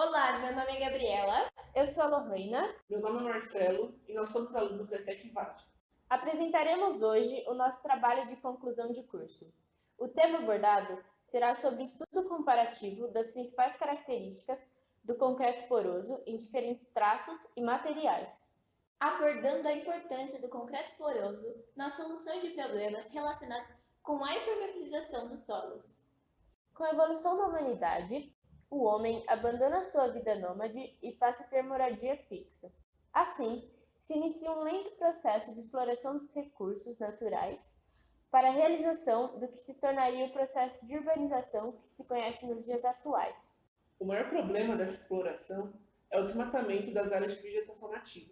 Olá, meu nome é Gabriela. Eu sou a Lohana. Meu nome é Marcelo e nós somos alunos da ETEC-VAD. Apresentaremos hoje o nosso trabalho de conclusão de curso. O tema abordado será sobre o estudo comparativo das principais características do concreto poroso em diferentes traços e materiais, Abordando a importância do concreto poroso na solução de problemas relacionados com a impermeabilização dos solos. Com a evolução da humanidade, o homem abandona sua vida nômade e passa a ter moradia fixa. Assim, se inicia um lento processo de exploração dos recursos naturais para a realização do que se tornaria o processo de urbanização que se conhece nos dias atuais. O maior problema dessa exploração é o desmatamento das áreas de vegetação nativa.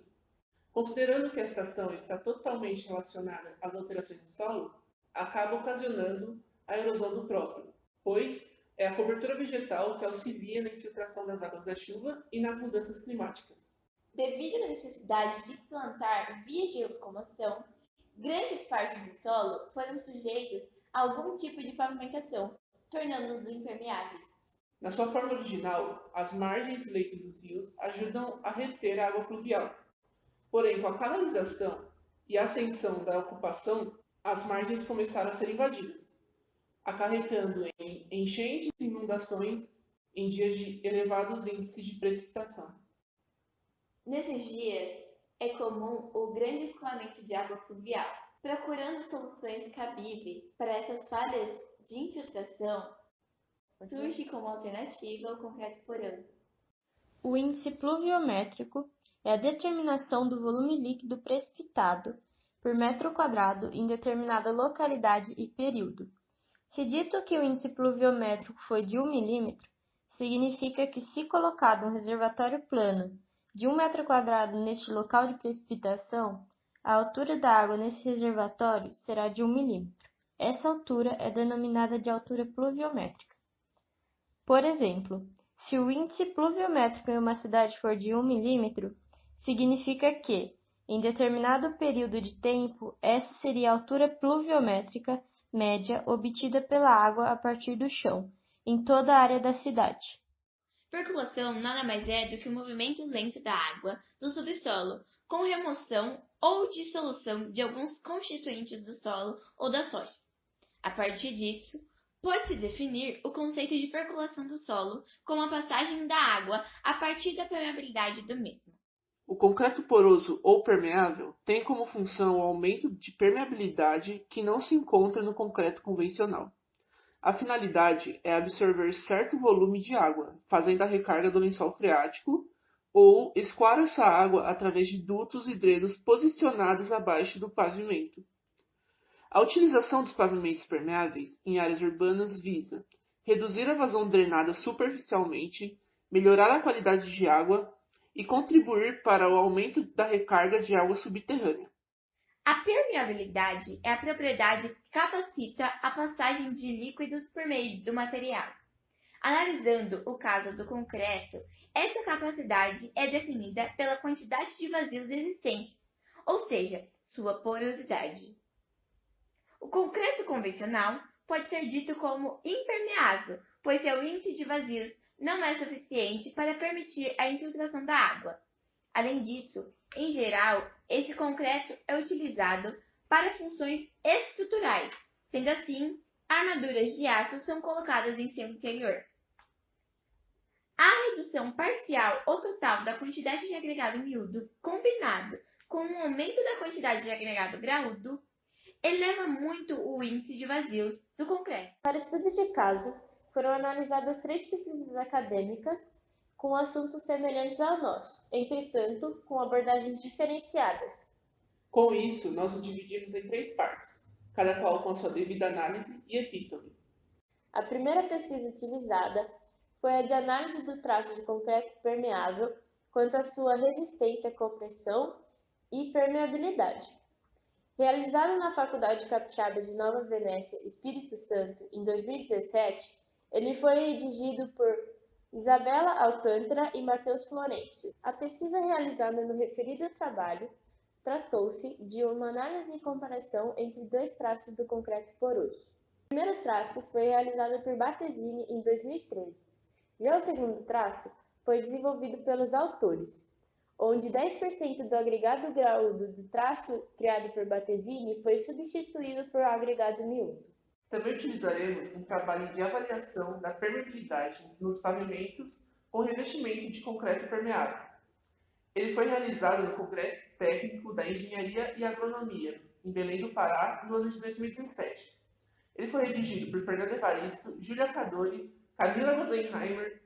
Considerando que esta ação está totalmente relacionada às alterações do solo, acaba ocasionando a erosão do próprio, pois é a cobertura vegetal que auxilia na infiltração das águas da chuva e nas mudanças climáticas. Devido à necessidade de plantar vias de locomoção, grandes partes do solo foram sujeitos a algum tipo de pavimentação, tornando-os impermeáveis. Na sua forma original, as margens e leitos dos rios ajudam a reter a água pluvial. Porém, com a canalização e a ascensão da ocupação, as margens começaram a ser invadidas, acarretando em enchentes e inundações em dias de elevados índices de precipitação. Nesses dias, é comum o grande escoamento de água pluvial. Procurando soluções cabíveis para essas falhas de infiltração, surge como alternativa o concreto poroso. O índice pluviométrico é a determinação do volume líquido precipitado por metro quadrado em determinada localidade e período. Se dito que o índice pluviométrico foi de 1 milímetro, significa que se colocado um reservatório plano de 1 metro quadrado neste local de precipitação, a altura da água nesse reservatório será de 1 milímetro. Essa altura é denominada de altura pluviométrica. Por exemplo, se o índice pluviométrico em uma cidade for de 1 milímetro, significa que, em determinado período de tempo, essa seria a altura pluviométrica média obtida pela água a partir do chão, em toda a área da cidade. Percolação nada mais é do que o movimento lento da água do subsolo, com remoção ou dissolução de alguns constituintes do solo ou das rochas. A partir disso, pode-se definir o conceito de percolação do solo como a passagem da água a partir da permeabilidade do mesmo. O concreto poroso ou permeável tem como função o aumento de permeabilidade que não se encontra no concreto convencional. A finalidade é absorver certo volume de água, fazendo a recarga do lençol freático, ou escoar essa água através de dutos e drenos posicionados abaixo do pavimento. A utilização dos pavimentos permeáveis em áreas urbanas visa reduzir a vazão drenada superficialmente, melhorar a qualidade de água e contribuir para o aumento da recarga de água subterrânea. A permeabilidade é a propriedade que capacita a passagem de líquidos por meio do material. Analisando o caso do concreto, essa capacidade é definida pela quantidade de vazios existentes, ou seja, sua porosidade. O concreto convencional pode ser dito como impermeável, pois seu índice de vazios não é suficiente para permitir a infiltração da água. Além disso, em geral, esse concreto é utilizado para funções estruturais, sendo assim, armaduras de aço são colocadas em seu interior. A redução parcial ou total da quantidade de agregado miúdo, combinado com o aumento da quantidade de agregado graúdo, eleva muito o índice de vazios do concreto. Para estudo de caso, foram analisadas 3 pesquisas acadêmicas com assuntos semelhantes ao nosso, entretanto, com abordagens diferenciadas. Com isso, nós o dividimos em 3 partes, cada qual com sua devida análise e epítome. A primeira pesquisa utilizada foi a de análise do traço de concreto permeável quanto à sua resistência à compressão e permeabilidade. Realizado na Faculdade Capixaba de Nova Venécia, Espírito Santo, em 2017, ele foi redigido por Isabela Alcântara e Matheus Florencio. A pesquisa realizada no referido trabalho tratou-se de uma análise e comparação entre 2 traços do concreto poroso. O primeiro traço foi realizado por Battesini em 2013. Já o segundo traço foi desenvolvido pelos autores, onde 10% do agregado graúdo do traço criado por Battesini foi substituído por agregado miúdo. Também utilizaremos um trabalho de avaliação da permeabilidade nos pavimentos com revestimento de concreto permeável. Ele foi realizado no Congresso Técnico da Engenharia e Agronomia, em Belém do Pará, no ano de 2017. Ele foi redigido por Fernando Evaristo, Júlia Cadori, Camila Rosenheimer,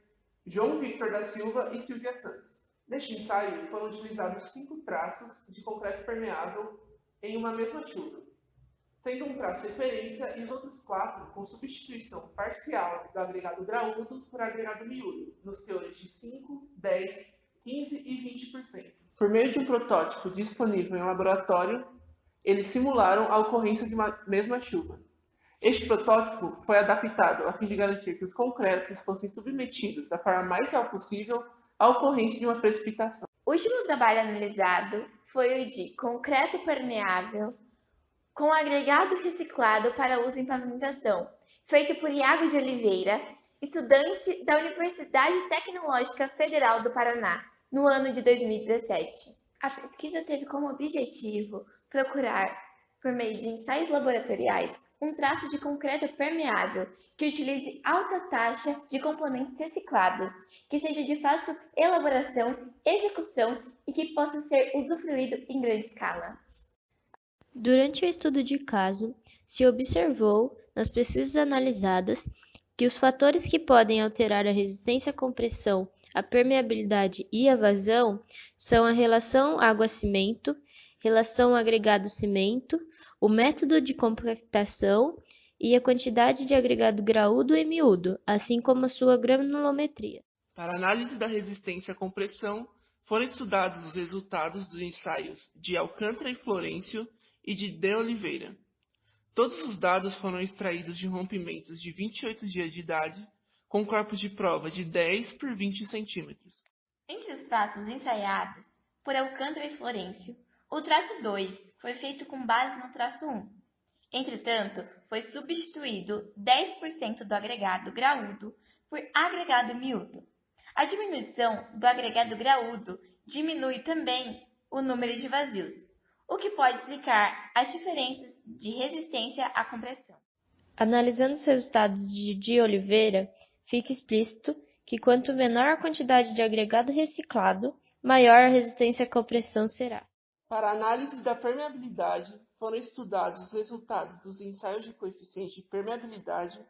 João Victor da Silva e Silvia Santos. Neste ensaio, foram utilizados 5 traços de concreto permeável em uma mesma chuva, sendo um traço referência e os outros 4 com substituição parcial do agregado graúdo por agregado miúdo, nos teores de 5, 10, 15 e 20%. Por meio de um protótipo disponível em laboratório, eles simularam a ocorrência de uma mesma chuva. Este protótipo foi adaptado a fim de garantir que os concretos fossem submetidos da forma mais real possível à ocorrência de uma precipitação. O último trabalho analisado foi o de concreto permeável com agregado reciclado para uso em pavimentação, feito por Iago de Oliveira, estudante da Universidade Tecnológica Federal do Paraná, no ano de 2017. A pesquisa teve como objetivo procurar, por meio de ensaios laboratoriais, um traço de concreto permeável que utilize alta taxa de componentes reciclados, que seja de fácil elaboração, execução e que possa ser usufruído em grande escala. Durante o estudo de caso, se observou, nas pesquisas analisadas, que os fatores que podem alterar a resistência à compressão, a permeabilidade e a vazão são a relação água-cimento, relação agregado-cimento, o método de compactação e a quantidade de agregado graúdo e miúdo, assim como a sua granulometria. Para análise da resistência à compressão, foram estudados os resultados dos ensaios de Alcântara e Florencio e de Oliveira. Todos os dados foram extraídos de rompimentos de 28 dias de idade, com corpos de prova de 10 por 20 centímetros. Entre os traços ensaiados por Alcântara e Florencio, o traço 2 foi feito com base no traço 1. Entretanto, foi substituído 10% do agregado graúdo por agregado miúdo. A diminuição do agregado graúdo diminui também o número de vazios, o que pode explicar as diferenças de resistência à compressão. Analisando os resultados de Oliveira, fica explícito que quanto menor a quantidade de agregado reciclado, maior a resistência à compressão será. Para a análise da permeabilidade, foram estudados os resultados dos ensaios de coeficiente de permeabilidade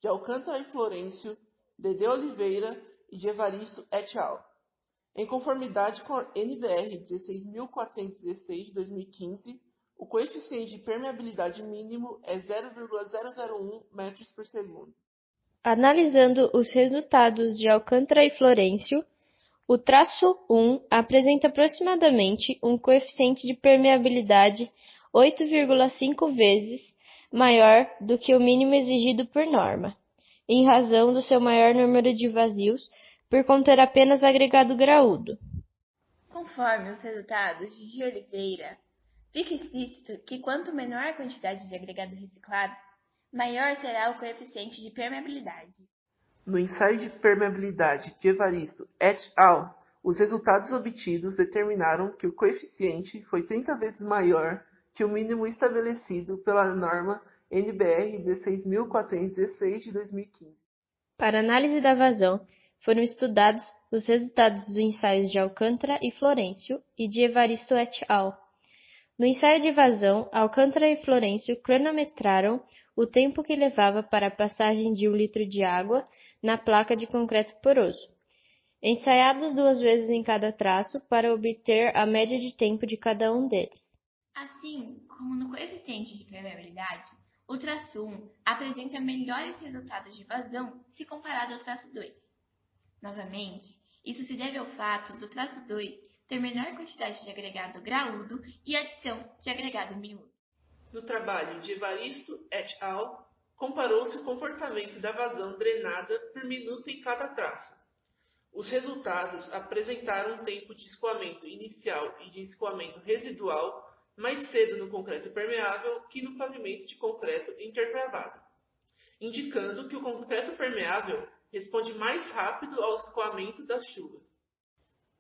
de Alcântara e Florencio, de Oliveira e de Evaristo et al. Em conformidade com a NBR 16.416 de 2015, o coeficiente de permeabilidade mínimo é 0,001 metros por segundo. Analisando os resultados de Alcântara e Florencio, o traço 1 apresenta aproximadamente um coeficiente de permeabilidade 8,5 vezes maior do que o mínimo exigido por norma, em razão do seu maior número de vazios por conter apenas agregado graúdo. Conforme os resultados de Oliveira, fica explícito que quanto menor a quantidade de agregado reciclado, maior será o coeficiente de permeabilidade. No ensaio de permeabilidade de Evaristo et al., os resultados obtidos determinaram que o coeficiente foi 30 vezes maior que o mínimo estabelecido pela norma NBR 16.416 de 2015. Para análise da vazão, foram estudados os resultados dos ensaios de Alcântara e Florencio e de Evaristo et al. No ensaio de vazão, Alcântara e Florencio cronometraram o tempo que levava para a passagem de 1 litro de água na placa de concreto poroso, ensaiados 2 vezes em cada traço para obter a média de tempo de cada um deles. Assim como no coeficiente de permeabilidade, o traço 1 apresenta melhores resultados de vazão se comparado ao traço 2. Novamente, isso se deve ao fato do traço 2 ter menor quantidade de agregado graúdo e adição de agregado miúdo. No trabalho de Evaristo et al., comparou-se o comportamento da vazão drenada por minuto em cada traço. Os resultados apresentaram um tempo de escoamento inicial e de escoamento residual mais cedo no concreto permeável que no pavimento de concreto intertravado, indicando que o concreto permeável responde mais rápido ao escoamento das chuvas.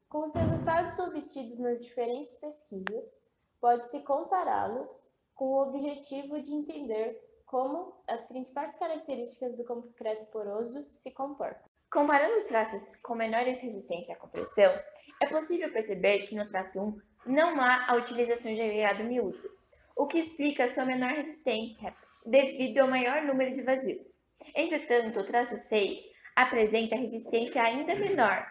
Com os resultados obtidos nas diferentes pesquisas, pode-se compará-los com o objetivo de entender como as principais características do concreto poroso se comportam. Comparando os traços com menores resistência à compressão, é possível perceber que no traço 1 não há a utilização de agregado miúdo, o que explica sua menor resistência devido ao maior número de vazios. Entretanto, o traço 6 apresenta resistência ainda menor,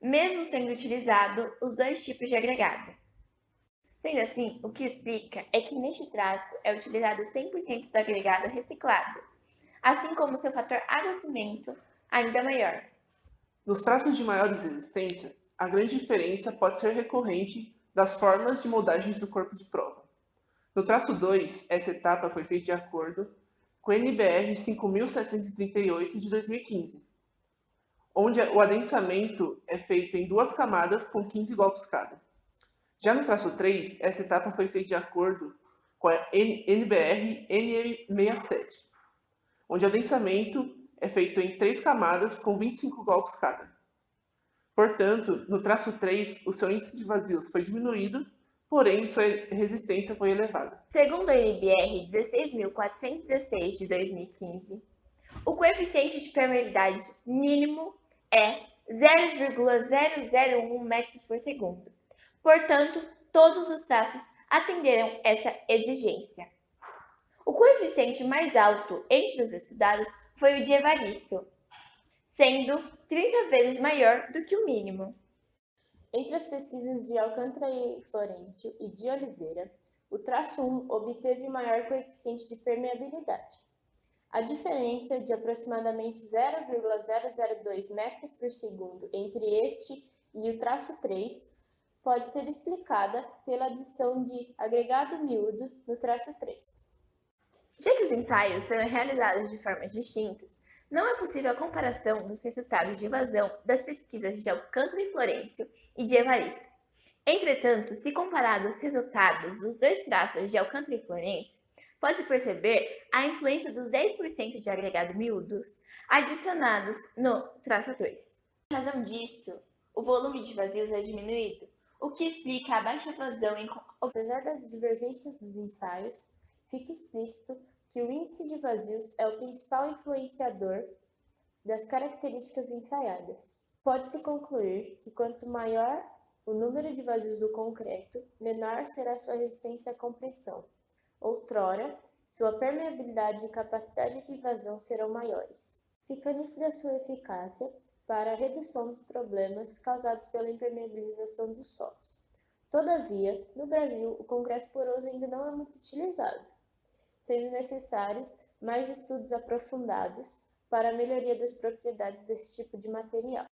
mesmo sendo utilizado os dois tipos de agregado. Sendo assim, o que explica é que neste traço é utilizado 100% do agregado reciclado, assim como seu fator agrocimento ainda maior. Nos traços de maiores resistência, a grande diferença pode ser recorrente das formas de moldagens do corpo de prova. No traço 2, essa etapa foi feita de acordo com o NBR 5738 de 2015, onde o adensamento é feito em 2 camadas com 15 golpes cada. Já no traço 3, essa etapa foi feita de acordo com a NBR NE67, onde o adensamento é feito em 3 camadas com 25 golpes cada. Portanto, no traço 3, o seu índice de vazios foi diminuído, porém sua resistência foi elevada. Segundo a NBR 16.416 de 2015, o coeficiente de permeabilidade mínimo é 0,001 metros por segundo. Portanto, todos os traços atenderam essa exigência. O coeficiente mais alto entre os estudados foi o de Evaristo, sendo 30 vezes maior do que o mínimo. Entre as pesquisas de Alcântara e Florencio e de Oliveira, o traço 1 obteve maior coeficiente de permeabilidade. A diferença de aproximadamente 0,002 metros por segundo entre este e o traço 3 pode ser explicada pela adição de agregado miúdo no traço 3. Já que os ensaios são realizados de formas distintas, não é possível a comparação dos resultados de vazão das pesquisas de Alcântara e Florencio e de Evaristo. Entretanto, se comparados os resultados dos dois traços de Alcântara e Florencio, pode-se perceber a influência dos 10% de agregado miúdos adicionados no traço 2. Em razão disso, o volume de vazios é diminuído, o que explica a baixa vazão em... Apesar das divergências dos ensaios, fica explícito que o índice de vazios é o principal influenciador das características ensaiadas. Pode-se concluir que quanto maior o número de vazios do concreto, menor será sua resistência à compressão. Outrora, sua permeabilidade e capacidade de vazão serão maiores. Fica nítida sua eficácia para a redução dos problemas causados pela impermeabilização dos solos. Todavia, no Brasil, o concreto poroso ainda não é muito utilizado, sendo necessários mais estudos aprofundados para a melhoria das propriedades desse tipo de material.